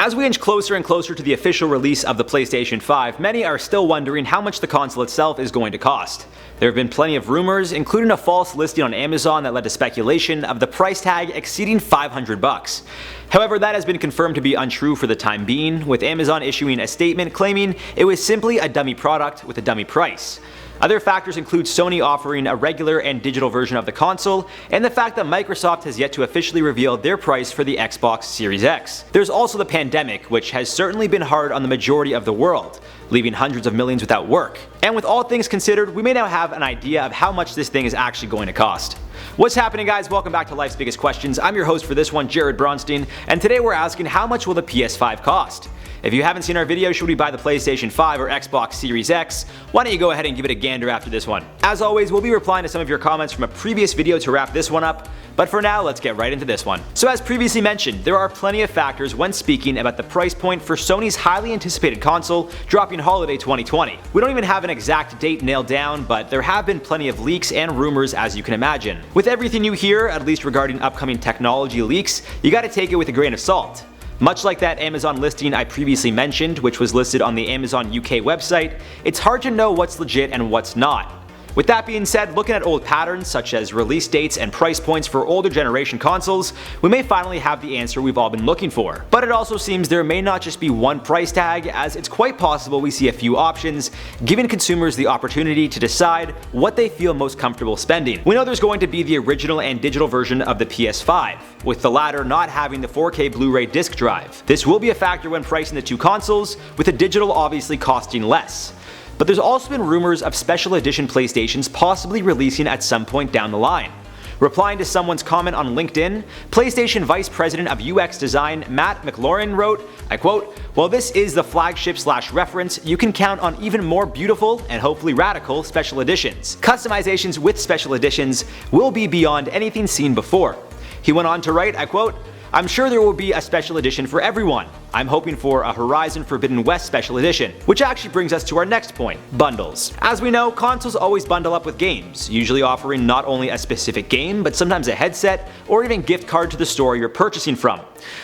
As we inch closer and closer to the official release of the PlayStation 5, many are still wondering how much the console itself is going to cost. There have been plenty of rumors, including a false listing on Amazon that led to speculation of the price tag exceeding $500. However, that has been confirmed to be untrue for the time being, with Amazon issuing a statement claiming it was simply a dummy product with a dummy price. Other factors include Sony offering a regular and digital version of the console, and the fact that Microsoft has yet to officially reveal their price for the Xbox Series X. There's also the pandemic, which has certainly been hard on the majority of the world, leaving hundreds of millions without work. And with all things considered, we may now have an idea of how much this thing is actually going to cost. What's happening, guys? Welcome back to Life's Biggest Questions. I'm your host for this one, Jared Bronstein, and today we're asking how much will the PS5 cost? If you haven't seen our video, should we buy the PlayStation 5 or Xbox Series X? Why don't you go ahead and give it a gander after this one. As always, we'll be replying to some of your comments from a previous video to wrap this one up, but for now, let's get right into this one. So as previously mentioned, there are plenty of factors when speaking about the price point for Sony's highly anticipated console dropping holiday 2020. We don't even have an exact date nailed down, but there have been plenty of leaks and rumors, as you can imagine. With everything you hear, at least regarding upcoming technology leaks, you gotta take it with a grain of salt. Much like that Amazon listing I previously mentioned, which was listed on the Amazon UK website, it's hard to know what's legit and what's not. With that being said, looking at old patterns such as release dates and price points for older generation consoles, we may finally have the answer we've all been looking for. But it also seems there may not just be one price tag, as it's quite possible we see a few options, giving consumers the opportunity to decide what they feel most comfortable spending. We know there's going to be the original and digital version of the PS5, with the latter not having the 4K Blu-ray disc drive. This will be a factor when pricing the two consoles, with the digital obviously costing less. But there's also been rumors of special edition PlayStations possibly releasing at some point down the line. Replying to someone's comment on LinkedIn, PlayStation Vice President of UX Design Matt McLaurin wrote, I quote, "While this is the flagship/reference, you can count on even more beautiful and hopefully radical special editions. Customizations with special editions will be beyond anything seen before." He went on to write, I quote, "I'm sure there will be a special edition for everyone. I'm hoping for a Horizon Forbidden West special edition." Which actually brings us to our next point, bundles. As we know, consoles always bundle up with games, usually offering not only a specific game, but sometimes a headset or even gift card to the store you're purchasing from.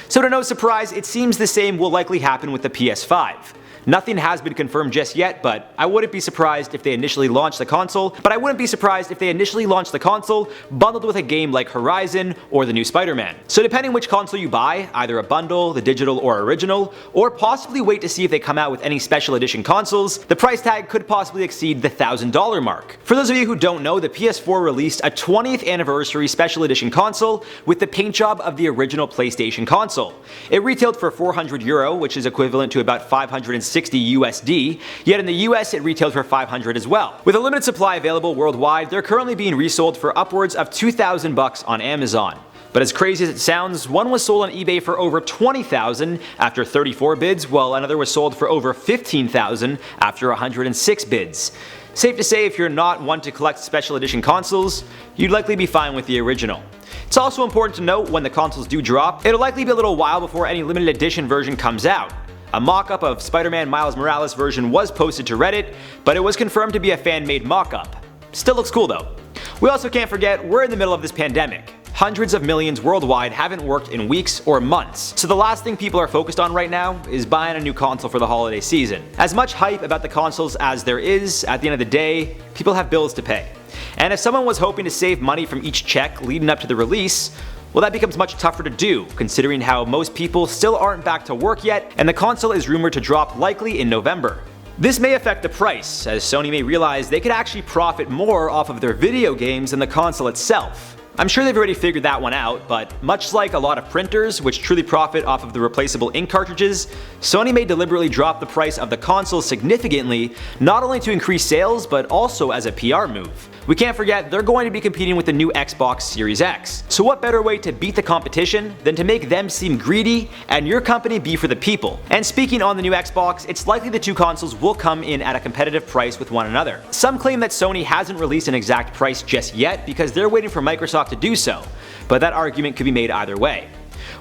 So to no surprise, it seems the same will likely happen with the PS5. Nothing has been confirmed just yet, but I wouldn't be surprised if they initially launched the console bundled with a game like Horizon or the new Spider-Man. So depending which console you buy, either a bundle, the digital or original, or possibly wait to see if they come out with any special edition consoles, the price tag could possibly exceed the $1,000 mark. For those of you who don't know, the PS4 released a 20th anniversary special edition console with the paint job of the original PlayStation console. It retailed for €400, which is equivalent to about $560 USD, yet in the US it retailed for $500 as well. With a limited supply available worldwide, they're currently being resold for upwards of $2,000 on Amazon. But as crazy as it sounds, one was sold on eBay for over $20,000 after 34 bids, while another was sold for over $15,000 after 106 bids. Safe to say, if you're not one to collect special edition consoles, you'd likely be fine with the original. It's also important to note when the consoles do drop, it'll likely be a little while before any limited edition version comes out. A mock-up of Spider-Man Miles Morales version was posted to Reddit, but it was confirmed to be a fan-made mock-up. Still looks cool though. We also can't forget, we're in the middle of this pandemic. Hundreds of millions worldwide haven't worked in weeks or months, so the last thing people are focused on right now is buying a new console for the holiday season. As much hype about the consoles as there is, at the end of the day, people have bills to pay. And if someone was hoping to save money from each check leading up to the release, well, that becomes much tougher to do, considering how most people still aren't back to work yet, and the console is rumored to drop likely in November. This may affect the price, as Sony may realize they could actually profit more off of their video games than the console itself. I'm sure they've already figured that one out, but much like a lot of printers, which truly profit off of the replaceable ink cartridges, Sony may deliberately drop the price of the console significantly, not only to increase sales, but also as a PR move. We can't forget, they're going to be competing with the new Xbox Series X. So what better way to beat the competition than to make them seem greedy and your company be for the people? And speaking on the new Xbox, it's likely the two consoles will come in at a competitive price with one another. Some claim that Sony hasn't released an exact price just yet because they're waiting for Microsoft to do so, but that argument could be made either way.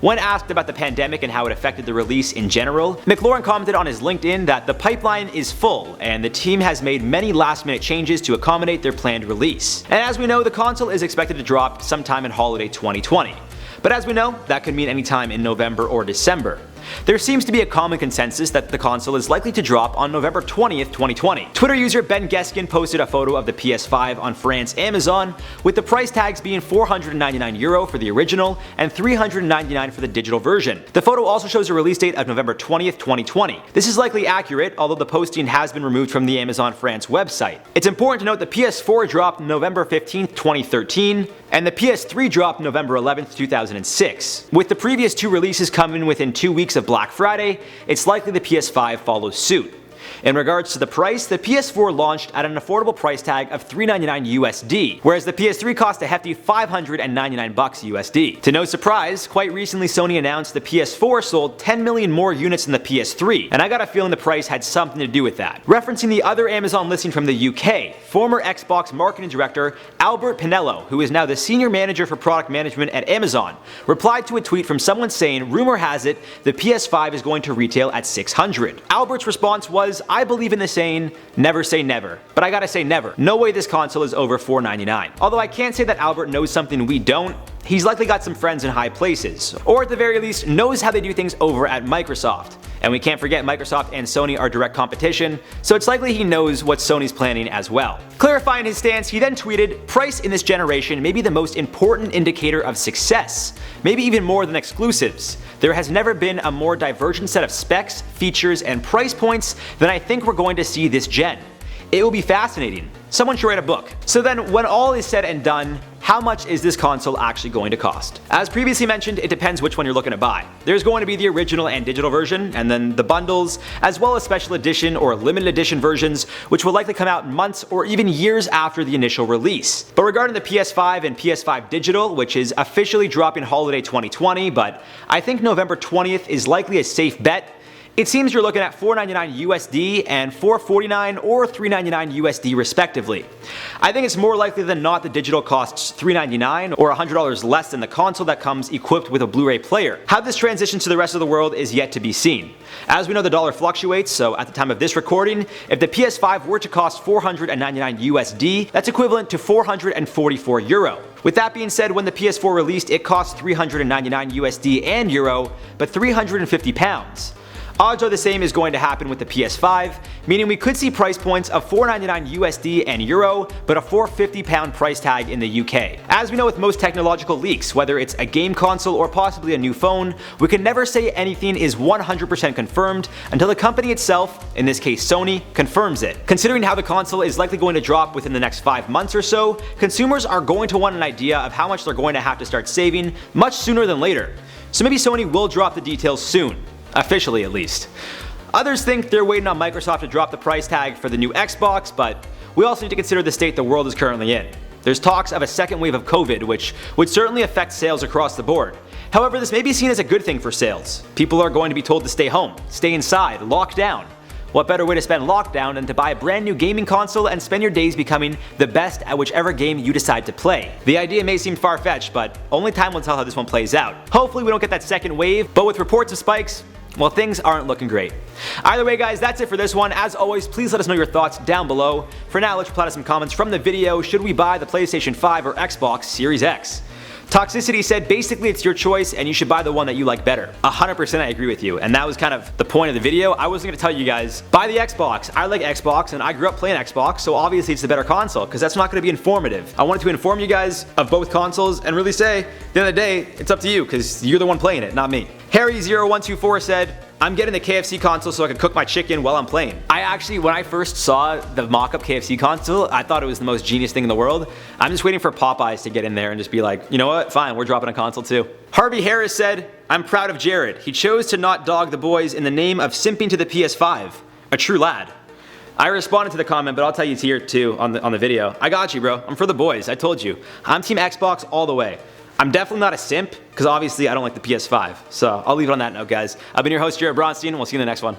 When asked about the pandemic and how it affected the release in general, McLaurin commented on his LinkedIn that the pipeline is full and the team has made many last-minute changes to accommodate their planned release. And as we know, the console is expected to drop sometime in holiday 2020. But as we know, that could mean any time in November or December. there seems to be a common consensus that the console is likely to drop on November 20th, 2020. Twitter user Ben Geskin posted a photo of the PS5 on France Amazon, with the price tags being €499 for the original and $399 for the digital version. The photo also shows a release date of November 20th, 2020. This is likely accurate, although the posting has been removed from the Amazon France website. It's important to note the PS4 dropped November 15th, 2013, and the PS3 dropped November 11th, 2006. With the previous two releases coming within 2 weeks of Black Friday, it's likely the PS5 follows suit. In regards to the price, the PS4 launched at an affordable price tag of $399 USD, whereas the PS3 cost a hefty $599 USD. To no surprise, quite recently Sony announced the PS4 sold 10 million more units than the PS3, and I got a feeling the price had something to do with that. Referencing the other Amazon listing from the UK, former Xbox marketing director Albert Pinello, who is now the senior manager for product management at Amazon, replied to a tweet from someone saying, "Rumor has it the PS5 is going to retail at $600. Albert's response was, "I believe in the saying, never say never. But I gotta say never. No way this console is over $499. Although I can't say that Albert knows something we don't. He's likely got some friends in high places, or at the very least knows how they do things over at Microsoft. And we can't forget Microsoft and Sony are direct competition, so it's likely he knows what Sony's planning as well." Clarifying his stance, he then tweeted, "Price in this generation may be the most important indicator of success, maybe even more than exclusives. There has never been a more divergent set of specs, features, and price points than I think we're going to see this gen. It will be fascinating. Someone should write a book." So then, when all is said and done, how much is this console actually going to cost? As previously mentioned, it depends which one you're looking to buy. There's going to be the original and digital version, and then the bundles, as well as special edition or limited edition versions, which will likely come out months or even years after the initial release. But regarding the PS5 and PS5 digital, which is officially dropping holiday 2020, but I think November 20th is likely a safe bet, it seems you're looking at $499 USD and $449 or $399 USD respectively. I think it's more likely than not the digital costs $399 or $100 less than the console that comes equipped with a Blu-ray player. How this transitions to the rest of the world is yet to be seen. As we know, the dollar fluctuates, so at the time of this recording, if the PS5 were to cost $499 USD, that's equivalent to €444. With that being said, when the PS4 released, it cost $399 USD and Euro, but £350. Odds are the same is going to happen with the PS5, meaning we could see price points of $499 USD and Euro, but a £450 price tag in the UK. As we know with most technological leaks, whether it's a game console or possibly a new phone, we can never say anything is 100% confirmed until the company itself, in this case Sony, confirms it. Considering how the console is likely going to drop within the next 5 months or so, consumers are going to want an idea of how much they're going to have to start saving much sooner than later. So maybe Sony will drop the details soon. Officially at least. Others think they're waiting on Microsoft to drop the price tag for the new Xbox, but we also need to consider the state the world is currently in. There's talks of a second wave of COVID, which would certainly affect sales across the board. However, this may be seen as a good thing for sales. People are going to be told to stay home, stay inside, lock down. What better way to spend lockdown than to buy a brand new gaming console and spend your days becoming the best at whichever game you decide to play? The idea may seem far-fetched, but only time will tell how this one plays out. Hopefully we don't get that second wave, but with reports of spikes, well, things aren't looking great. Either way guys, that's it for this one. As always, please let us know your thoughts down below. For now, let's reply to some comments from the video. Should we buy the PlayStation 5 or Xbox Series X? Toxicity said basically it's your choice and you should buy the one that you like better. 100% I agree with you, and that was kind of the point of the video. I wasn't going to tell you guys, buy the Xbox. I like Xbox and I grew up playing Xbox, so obviously it's the better console, because that's not going to be informative. I wanted to inform you guys of both consoles and really say, at the end of the day, it's up to you, because you're the one playing it, not me. Harry0124 said, I'm getting the KFC console so I can cook my chicken while I'm playing. I actually, when I first saw the mock-up KFC console, I thought it was the most genius thing in the world. I'm just waiting for Popeyes to get in there and just be like, you know what, fine, we're dropping a console too. Harvey Harris said, I'm proud of Jared. He chose to not dog the boys in the name of simping to the PS5. A true lad. I responded to the comment, but I'll tell you here too on the video. I got you, bro. I'm for the boys. I told you. I'm team Xbox all the way. I'm definitely not a simp, because obviously I don't like the PS5. So I'll leave it on that note, guys. I've been your host, Jared Bronstein, and we'll see you in the next one.